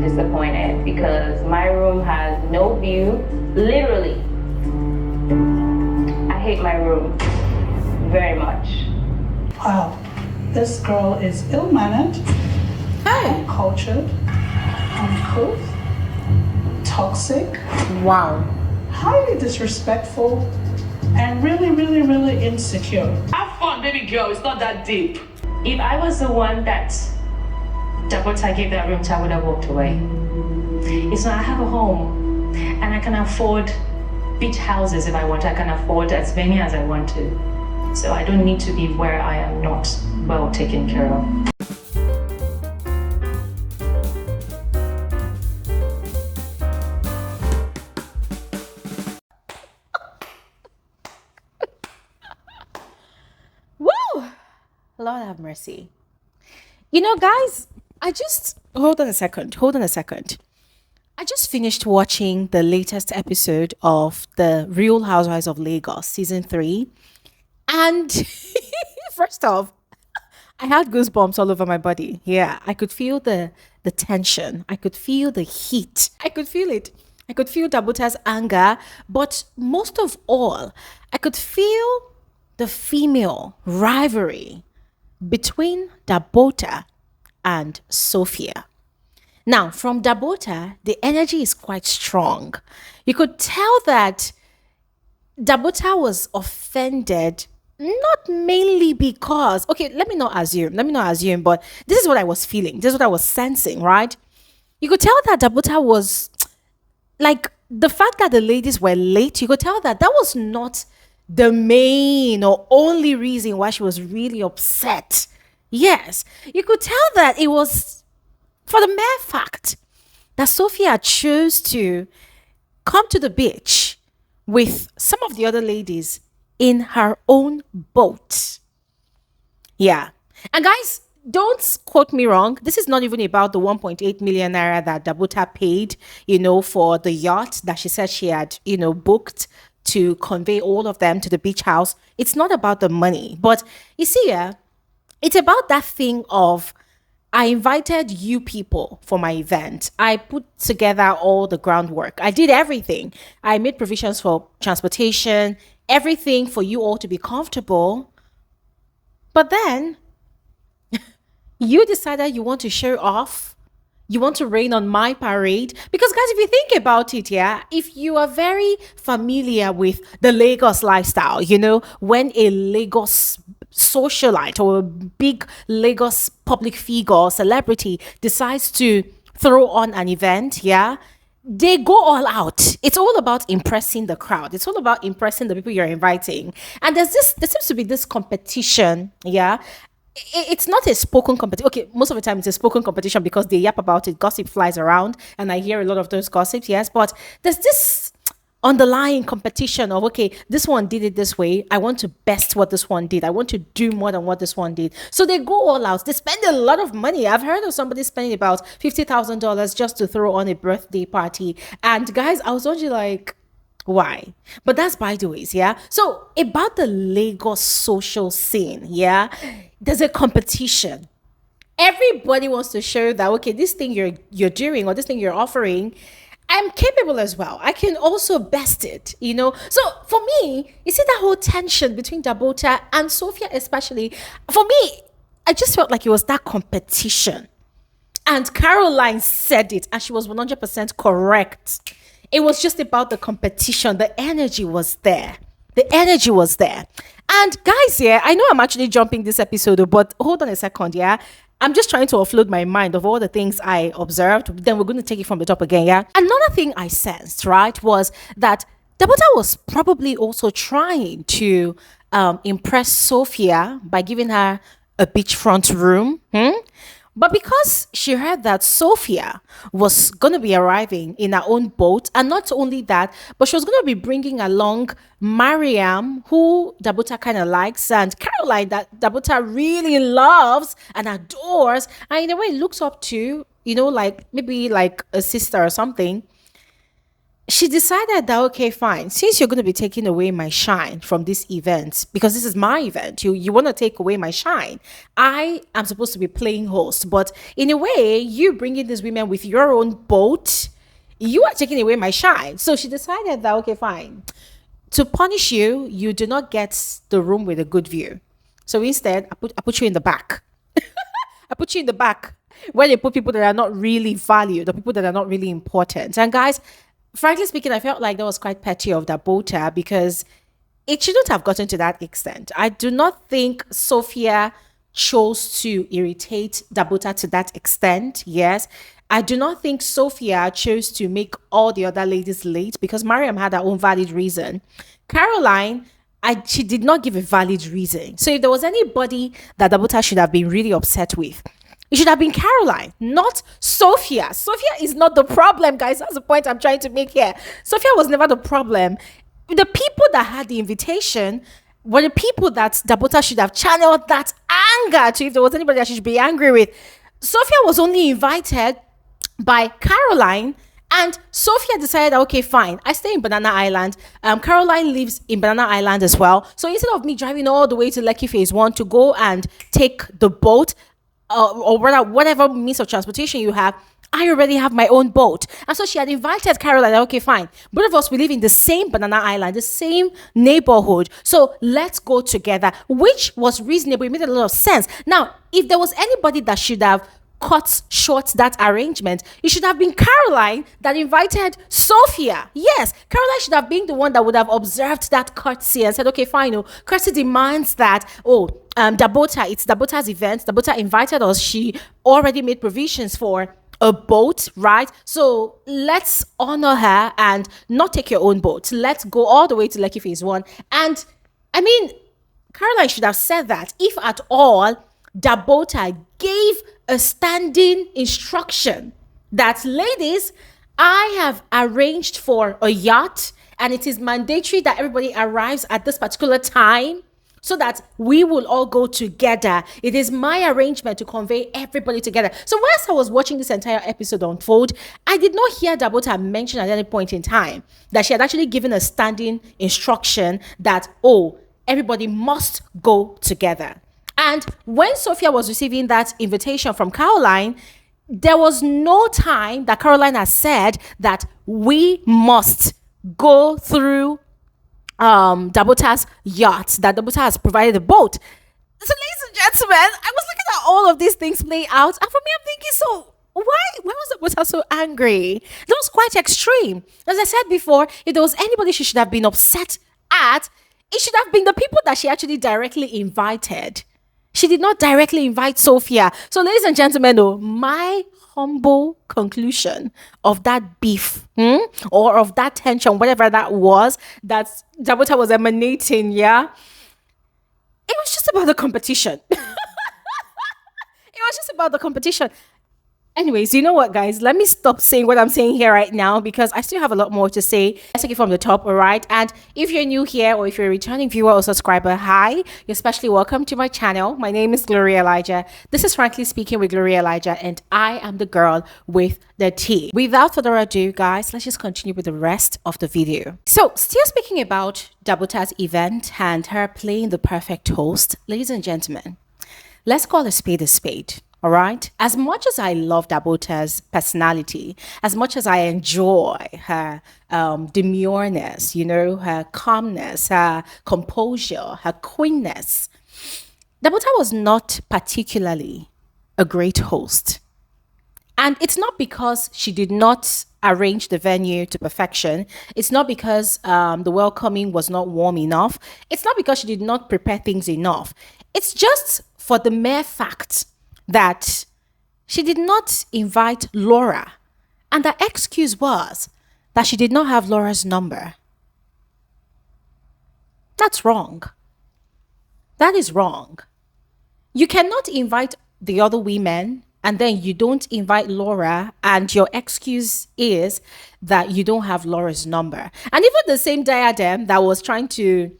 disappointed because my room has no view. Literally, I hate my room very much. Wow, this girl is ill-mannered, uncultured, uncouth, toxic, Wow. highly disrespectful, and really, really, really insecure. Have fun, baby girl. It's not that deep. If I was the one that Dabota gave that room to, I would have walked away. It's not, I have a home and I can afford beach houses if I want. I can afford as many as I want to. So I don't need to be where I am not well taken care of. Woo! Lord have mercy. You know, guys, hold on a second. I just finished watching the latest episode of the Real Housewives of Lagos, season 3. And first off, I had goosebumps all over my body. Yeah, I could feel the tension. I could feel the heat. I could feel it. I could feel Dabota's anger, but most of all, I could feel the female rivalry between Dabota and Sophia. Now, from Dabota, the energy is quite strong. You could tell that Dabota was offended, not mainly because, okay, let me not assume, but this is what I was feeling. This is what I was sensing, right? You could tell that Dabota was like the fact that the ladies were late, you could tell that that was not the main or only reason why she was really upset. Yes, you could tell that it was for the mere fact that Sophia chose to come to the beach with some of the other ladies in her own boat. Yeah. And guys, don't quote me wrong. This is not even about the 1.8 million naira that Dabota paid, for the yacht that she said she had, booked to convey all of them to the beach house. It's not about the money. But you see, yeah, it's about that thing of I invited you people for my event. I put together all the groundwork. I did everything. I made provisions for transportation, everything for you all to be comfortable. But then you decided you want to show off. You want to rain on my parade. Because, guys, if you think about it, yeah, if you are very familiar with the Lagos lifestyle, when a Lagos socialite or a big Lagos public figure or celebrity decides to throw on an event, yeah, they go all out. It's all about impressing the crowd. It's all about impressing the people you're inviting. And there seems to be this competition, yeah. It's not a spoken competition. Okay, most of the time it's a spoken competition because they yap about it. Gossip flies around, and I hear a lot of those gossips. Yes, but there's this underlying competition of, okay, this one did it this way. I want to best what this one did. I want to do more than what this one did. So they go all out. They spend a lot of money. I've heard of somebody spending about $50,000 just to throw on a birthday party. And guys, I was wondering like, why? But that's by the ways, yeah. So about the Lagos social scene, yeah, there's a competition. Everybody wants to show that, okay, this thing you're doing or this thing you're offering, I'm capable as well. I can also best it, So for me, you see that whole tension between Dabota and Sophia, especially. For me, I just felt like it was that competition. And Caroline said it, and she was 100% correct. It was just about the competition. The energy was there. And guys, yeah, I know I'm actually jumping this episode, but hold on a second, yeah. I'm just trying to offload my mind of all the things I observed. Then we're going to take it from the top again, yeah. Another thing I sensed, right, was that Dabota was probably also trying to impress Sophia by giving her a beachfront room. But because she heard that Sophia was going to be arriving in her own boat, and not only that, but she was going to be bringing along Mariam, who Dabota kind of likes, and Caroline, that Dabota really loves and adores, and in a way looks up to, like maybe like a sister or something. she decided that, okay, fine, since you're going to be taking away my shine from this event, because this is my event, you want to take away my shine, I am supposed to be playing host, but in a way, you bringing these women with your own boat, you are taking away my shine. So she decided that, okay, fine, to punish you, you do not get the room with a good view. So instead, I put you in the back. I put you in the back where they put people that are not really valued, or people that are not really important. And guys, frankly speaking, I felt like that was quite petty of Dabota, because it shouldn't have gotten to that extent. I do not think Sophia chose to irritate Dabota to that extent. Yes. I do not think Sophia chose to make all the other ladies late, because Mariam had her own valid reason. Caroline, she did not give a valid reason. So if there was anybody that Dabota should have been really upset with, it should have been Caroline, not Sophia. Sophia is not the problem, guys. That's the point I'm trying to make here. Sophia was never the problem. The people that had the invitation were the people that Dabota should have channeled that anger to, if there was anybody that she should be angry with. Sophia was only invited by Caroline, and Sophia decided, okay, fine, I stay in Banana Island. Caroline lives in Banana Island as well. So instead of me driving all the way to Lekki Phase 1 to go and take the boat, or whatever means of transportation you have, I already have my own boat. And so she had invited Caroline, okay, fine. Both of us, we live in the same Banana Island, the same neighborhood. So let's go together, which was reasonable. It made a lot of sense. Now, if there was anybody that should have cut short that arrangement, it should have been Caroline that invited Sophia. Yes, Caroline should have been the one that would have observed that courtesy and said, okay, fine, courtesy demands that, Dabota, it's Dabota's event. Dabota invited us. She already made provisions for a boat, right? So let's honor her and not take your own boat. Let's go all the way to Lekki Phase 1. And I mean, Caroline should have said that. If at all, Dabota gave a standing instruction that, ladies, I have arranged for a yacht, and it is mandatory that everybody arrives at this particular time so that we will all go together. It is my arrangement to convey everybody together. So whilst I was watching this entire episode unfold, I did not hear Dabota mention at any point in time that she had actually given a standing instruction that, everybody must go together. And when Sophia was receiving that invitation from Caroline, there was no time that Caroline has said that we must go through Dabota's yacht, that Dabota has provided a boat. So, ladies and gentlemen, I was looking at all of these things play out, and for me, I'm thinking, so why was Dabota so angry? That was quite extreme. As I said before, if there was anybody she should have been upset at, it should have been the people that she actually directly invited. She did not directly invite Sophia. So, ladies and gentlemen, my humble conclusion of that beef or of that tension, whatever that was, that Dabota was emanating, it was just about the competition. It was just about the competition. Anyways, you know what, guys? Let me stop saying what I'm saying here right now, because I still have a lot more to say. Let's take it from the top, all right? And if you're new here, or if you're a returning viewer or subscriber, hi. You're especially welcome to my channel. My name is Gloria Elijah. This is Frankly Speaking with Gloria Elijah, and I am the girl with the tea. Without further ado, guys, let's just continue with the rest of the video. So, still speaking about Dabota's event and her playing the perfect host, ladies and gentlemen, let's call a spade a spade. All right. As much as I love Dabota's personality, as much as I enjoy her demureness, her calmness, her composure, her queenness, Dabota was not particularly a great host. And it's not because she did not arrange the venue to perfection. It's not because the welcoming was not warm enough. It's not because she did not prepare things enough. It's just for the mere fact that she did not invite Laura. And the excuse was that she did not have Laura's number. That's wrong. That is wrong. You cannot invite the other women and then you don't invite Laura, and your excuse is that you don't have Laura's number. And even the same Diiadem that was trying to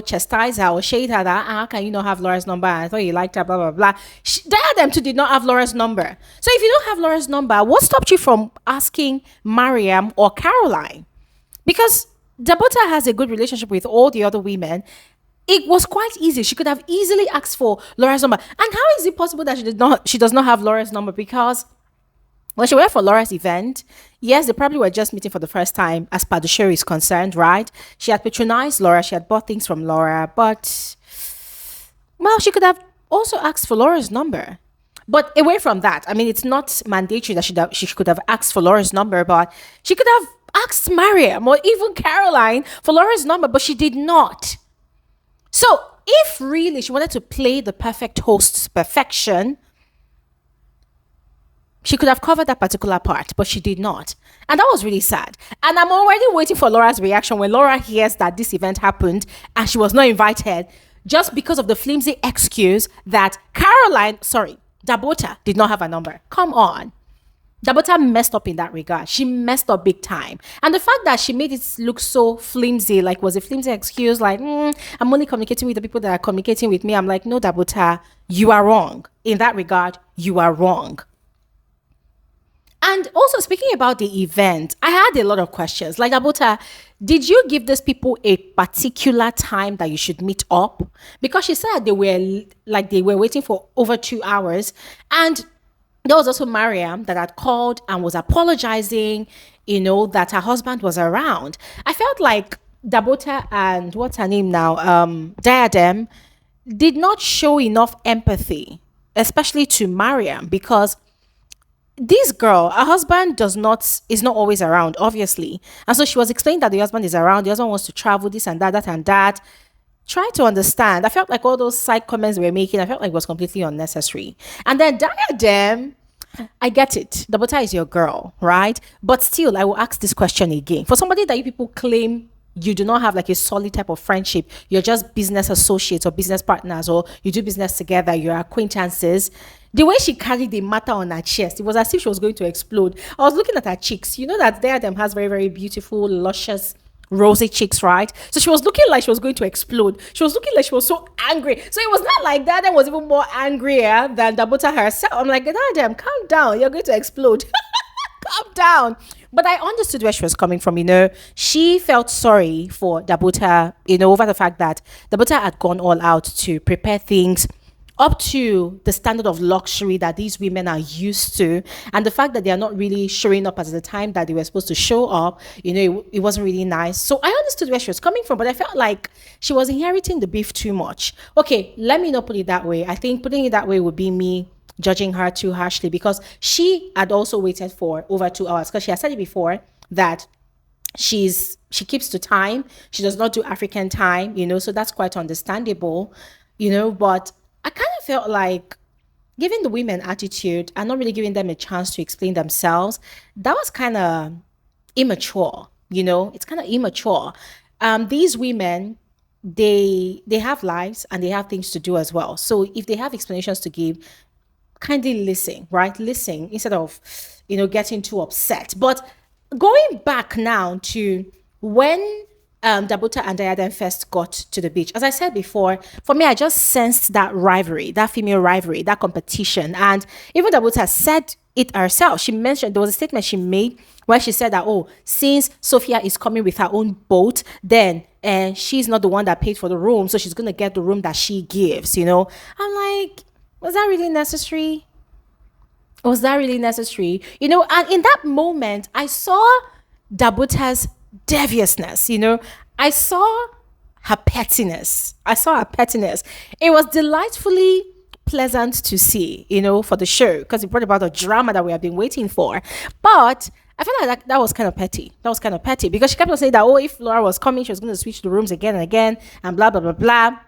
chastise her or shade her that, how can you not have Laura's number? I thought you liked her, blah, blah, blah. Diiadem too did not have Laura's number. So if you don't have Laura's number, what stopped you from asking Mariam or Caroline? Because Dabota has a good relationship with all the other women. It was quite easy. She could have easily asked for Laura's number. And how is it possible that she does not have Laura's number? Because when she went for Laura's event, yes, they probably were just meeting for the first time as per the show is concerned, right? She had patronized Laura, she had bought things from Laura, but well, she could have also asked for Laura's number. But away from that, I mean, it's not mandatory that she could have asked for Laura's number, but she could have asked Mariam or even Caroline for Laura's number, but she did not. So if really she wanted to play the perfect host's perfection, she could have covered that particular part, but she did not. And that was really sad. And I'm already waiting for Laura's reaction when Laura hears that this event happened and she was not invited just because of the flimsy excuse that Dabota did not have a number. Come on. Dabota messed up in that regard. She messed up big time. And the fact that she made it look so flimsy, like was a flimsy excuse, like, I'm only communicating with the people that are communicating with me. I'm like, no, Dabota, you are wrong. In that regard, you are wrong. And also speaking about the event, I had a lot of questions. Like, Dabota, did you give these people a particular time that you should meet up? Because she said they were waiting for over 2 hours. And there was also Mariam that had called and was apologizing, that her husband was around. I felt like Dabota and what's her name now, Diiadem, did not show enough empathy, especially to Mariam, because this girl, her husband is not always around, obviously. And so she was explaining that the husband is around, the husband wants to travel, this and that and that. Try to understand. I felt like all those side comments we were making, I felt like it was completely unnecessary. And then Diadem, I get it. Dabota is your girl, right? But still, I will ask this question again. For somebody that you people claim you do not have like a solid type of friendship, you're just business associates or business partners, or you do business together, you're acquaintances. The way she carried the matter on her chest, it was as if she was going to explode. I was looking at her cheeks. You know that Diadem has very, very beautiful, luscious, rosy cheeks, right? So she was looking like she was going to explode. She was looking like she was so angry. So it was not like Diadem was even more angrier than Dabota herself. I'm like, Diadem, calm down. You're going to explode. Calm down. But I understood where she was coming from. She felt sorry for Dabota, over the fact that Dabota had gone all out to prepare things up to the standard of luxury that these women are used to, and the fact that they are not really showing up at the time that they were supposed to show up, it wasn't really nice. So I understood where she was coming from, but I felt like she was inheriting the beef too much. Okay, let me not put it that way. I think putting it that way would be me judging her too harshly, because she had also waited for over 2 hours, because she has said it before that she keeps to time. She does not do African time, so that's quite understandable, but I kind of felt like giving the women attitude and not really giving them a chance to explain themselves, that was kind of immature, it's kind of immature. These women, they have lives and they have things to do as well. So if they have explanations to give, kindly listen, right? Listen instead of, getting too upset. But going back now to when Dabota and Diadem first got to the beach. As I said before, for me, I just sensed that rivalry, that female rivalry, that competition. And even Dabota said it herself. There was a statement she made where she said that, since Sophia is coming with her own boat, then she's not the one that paid for the room, so she's going to get the room that she gives, I'm like, was that really necessary? Was that really necessary? And in that moment, I saw Dabota's deviousness, I saw her pettiness. It was delightfully pleasant to see, for the show, because it brought about the drama that we have been waiting for. But I feel like that was kind of petty. Because she kept on saying that, if Laura was coming, she was going to switch the rooms again and again and blah, blah, blah, blah.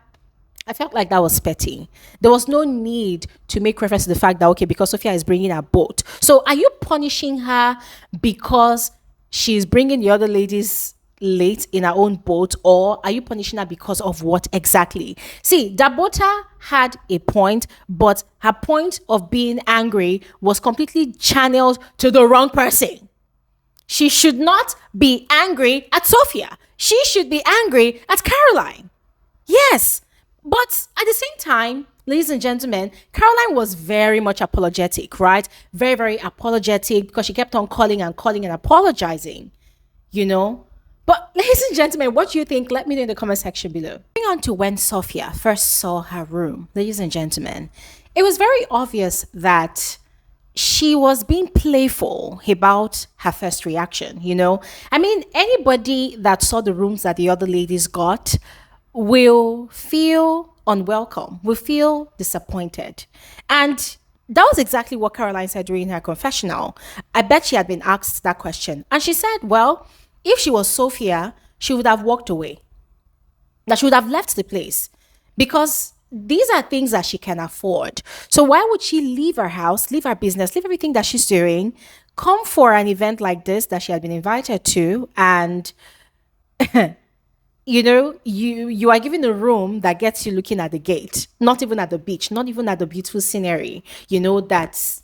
I felt like that was petty. There was no need to make reference to the fact that, okay, because Sophia is bringing a boat. So are you punishing her because she's bringing the other ladies late in her own boat, or are you punishing her because of what exactly? See, Dabota had a point, but her point of being angry was completely channeled to the wrong person. She should not be angry at Sophia. She should be angry at Caroline. Yes. But at the same time, ladies and gentlemen, Caroline was very much apologetic, right? Very, very apologetic, because she kept on calling and apologizing, But ladies and gentlemen, what do you think? Let me know in the comment section below. Moving on to when Sophia first saw her room, ladies and gentlemen, it was very obvious that she was being playful about her first reaction, you know? I mean, anybody that saw the rooms that the other ladies got will feel unwelcome, will feel disappointed. And that was exactly what Caroline said during her confessional. I bet she had been asked that question. And she said, well, if she was Sophia, she would have walked away, that she would have left the place because these are things that she can afford. So why would she leave her house, leave her business, leave everything that she's doing, come for an event like this that she had been invited to, and you are given a room that gets you looking at the gate, not even at the beach, not even at the beautiful scenery, that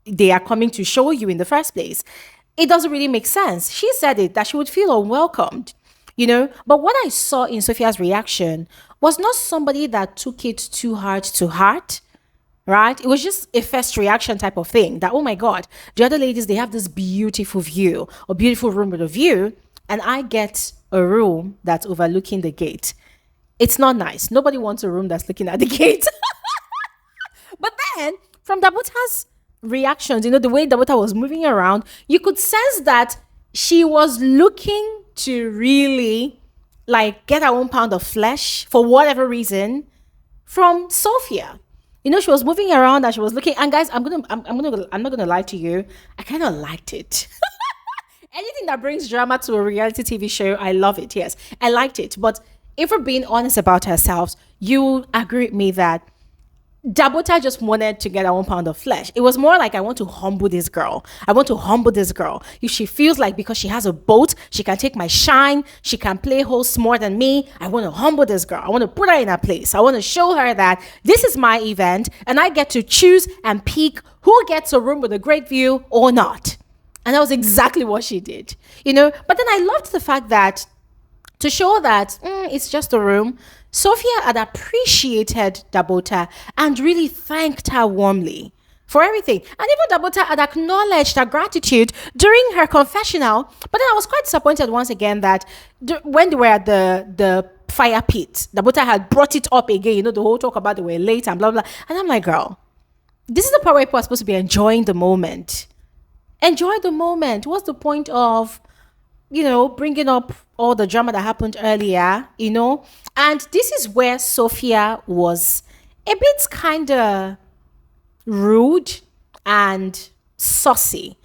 they are coming to show you in the first place. It doesn't really make sense. She said it, that she would feel unwelcomed, But what I saw in Sophia's reaction was not somebody that took it too hard to heart, right? It was just a first reaction type of thing that, oh my God, the other ladies, they have this beautiful view, a beautiful room with a view, and I get a room that's overlooking the gate. It's not nice. Nobody wants a room that's looking at the gate. But then from Dabota's reactions, the way Dabota was moving around, you could sense that she was looking to really get her own pound of flesh for whatever reason from Sophia. She was moving around and she was looking, and guys, I'm not gonna lie to you, I kind of liked it. Anything that brings drama to a reality TV show, I love it. Yes, I liked it. But if we're being honest about ourselves, you agree with me that Dabota just wanted to get her own pound of flesh. It was more like, I want to humble this girl. I want to humble this girl. If she feels like because she has a boat, she can take my shine, she can play host more than me, I want to humble this girl. I want to put her in her place. I want to show her that this is my event and I get to choose and pick who gets a room with a great view or not. And that was exactly what she did, But then I loved the fact that, to show that it's just a room, Sophia had appreciated Dabota and really thanked her warmly for everything. And even Dabota had acknowledged her gratitude during her confessional. But then I was quite disappointed once again that when they were at the fire pit, Dabota had brought it up again, the whole talk about they were late and blah, blah. And I'm like, girl, this is the part where people are supposed to be enjoying the moment. Enjoy the moment. What's the point of bringing up all the drama that happened earlier, And this is where Sophia was a bit kind of rude and saucy.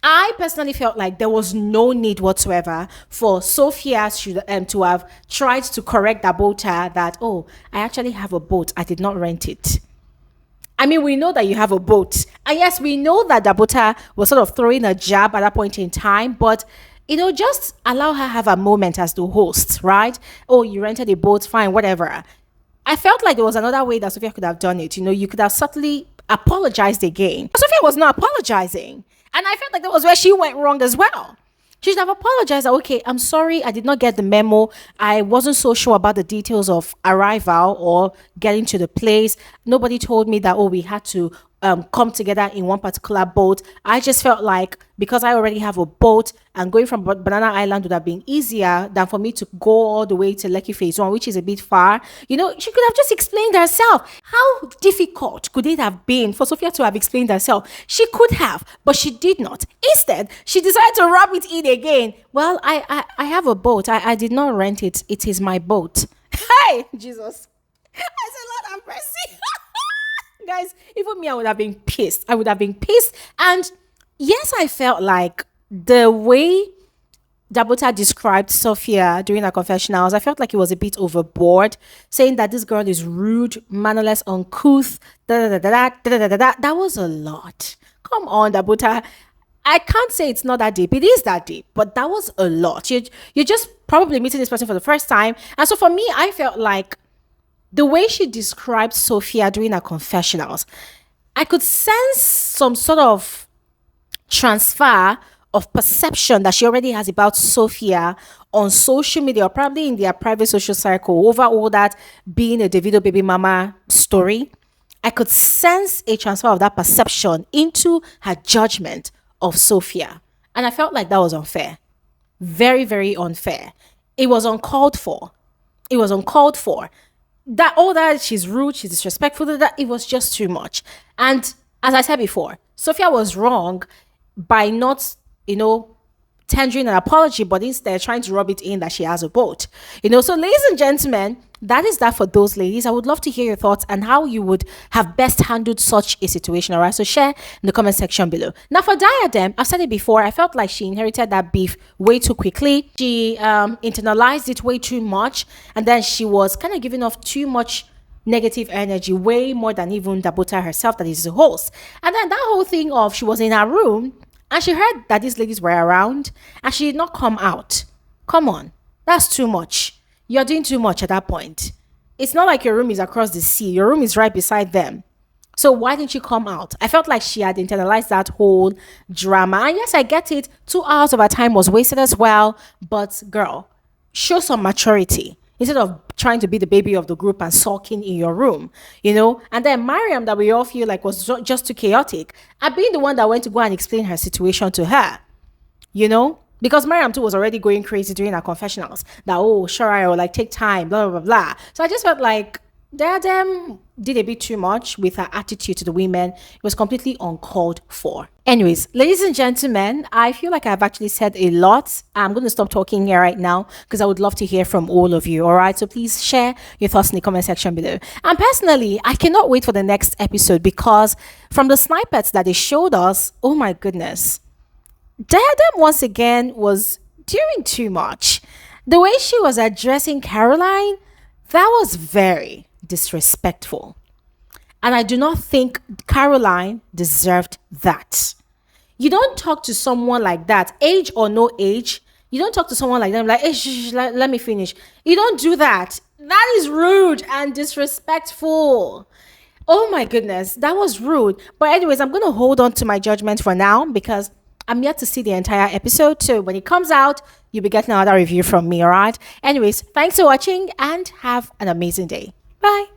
I personally felt like there was no need whatsoever for Sophia to have tried to correct Dabota that, oh, I actually have a boat. I did not rent it. I mean, we know that you have a boat. And yes, we know that Dabota was sort of throwing a jab at that point in time, but just allow her have a moment as the host, right? Oh, you rented a boat, fine, whatever. I felt like there was another way that Sophia could have done it. You could have subtly apologized again. Sophia was not apologizing. And I felt like that was where she went wrong as well. She should have apologized. Okay, I'm sorry, I did not get the memo. I wasn't so sure about the details of arrival or getting to the place. Nobody told me that, we had to come together in one particular boat. I just felt like because I already have a boat and going from Banana Island would have been easier than for me to go all the way to Lekki Phase 1, which is a bit far. She could have just explained herself. How difficult could it have been for Sophia to have explained herself? She could have, but she did not. Instead, she decided to rub it in again. Well, I have a boat. I did not rent it. It is my boat. Hey, Jesus. I said, Lord have mercy. Guys, even me, I would have been pissed. And yes, I felt like the way Dabota described Sophia during her confessionals, I felt like it was a bit overboard, saying that this girl is rude, mannerless, uncouth, That was a lot. Come on, Dabota. I can't say it's not that deep. It is that deep, but that was a lot. You're just probably meeting this person for the first time. And so for me, I felt like the way she described Sophia during her confessionals, I could sense some sort of transfer of perception that she already has about Sophia on social media or probably in their private social circle over all that being a Davido baby mama story. I could sense a transfer of that perception into her judgment of Sophia. And I felt like that was unfair. very, very unfair. It was uncalled for. It was uncalled for. That all that she's rude, she's disrespectful, that it was just too much. And as I said before, Sophia was wrong by not, tendering an apology, but instead trying to rub it in that she has a boat. So ladies and gentlemen, that is that for those ladies. I would love to hear your thoughts and how you would have best handled such a situation. All right, so share in the comment section below. Now for Diadem, I've said it before, I felt like she inherited that beef way too quickly. She internalized it way too much, and then she was kind of giving off too much negative energy, way more than even Dabota herself, that is the host. And then that whole thing of she was in her room and she heard that these ladies were around and she did not come out. Come on, that's too much. You're doing too much at that point. It's not like your room is across the sea. Your room is right beside them. So why didn't you come out? I felt like she had internalized that whole drama. And yes, I get it. 2 hours of her time was wasted as well. But girl, show some maturity instead of trying to be the baby of the group and sulking in your room, And then Mariam, that we all feel like was just too chaotic, and being the one that went to go and explain her situation to her, because Mariam too was already going crazy during her confessionals that, oh, sure, I will take time, blah, blah, blah, blah. So I just felt like Diadem did a bit too much with her attitude to the women. It was completely uncalled for. Anyways, ladies and gentlemen, I feel like I've actually said a lot. I'm going to stop talking here right now because I would love to hear from all of you. All right, so please share your thoughts in the comment section below. And personally, I cannot wait for the next episode because from the snippets that they showed us, oh my goodness, Diadem once again was doing too much. The way she was addressing Caroline, that was very disrespectful. And I do not think Caroline deserved that. You don't talk to someone like that, age or no age. You don't talk to someone like them like, hey, let me finish. You don't do that. That is rude and disrespectful. Oh my goodness, that was rude. But anyways, I'm going to hold on to my judgment for now because I'm yet to see the entire episode. So when it comes out, you'll be getting another review from me, all right? Anyways, thanks for watching and have an amazing day. Bye.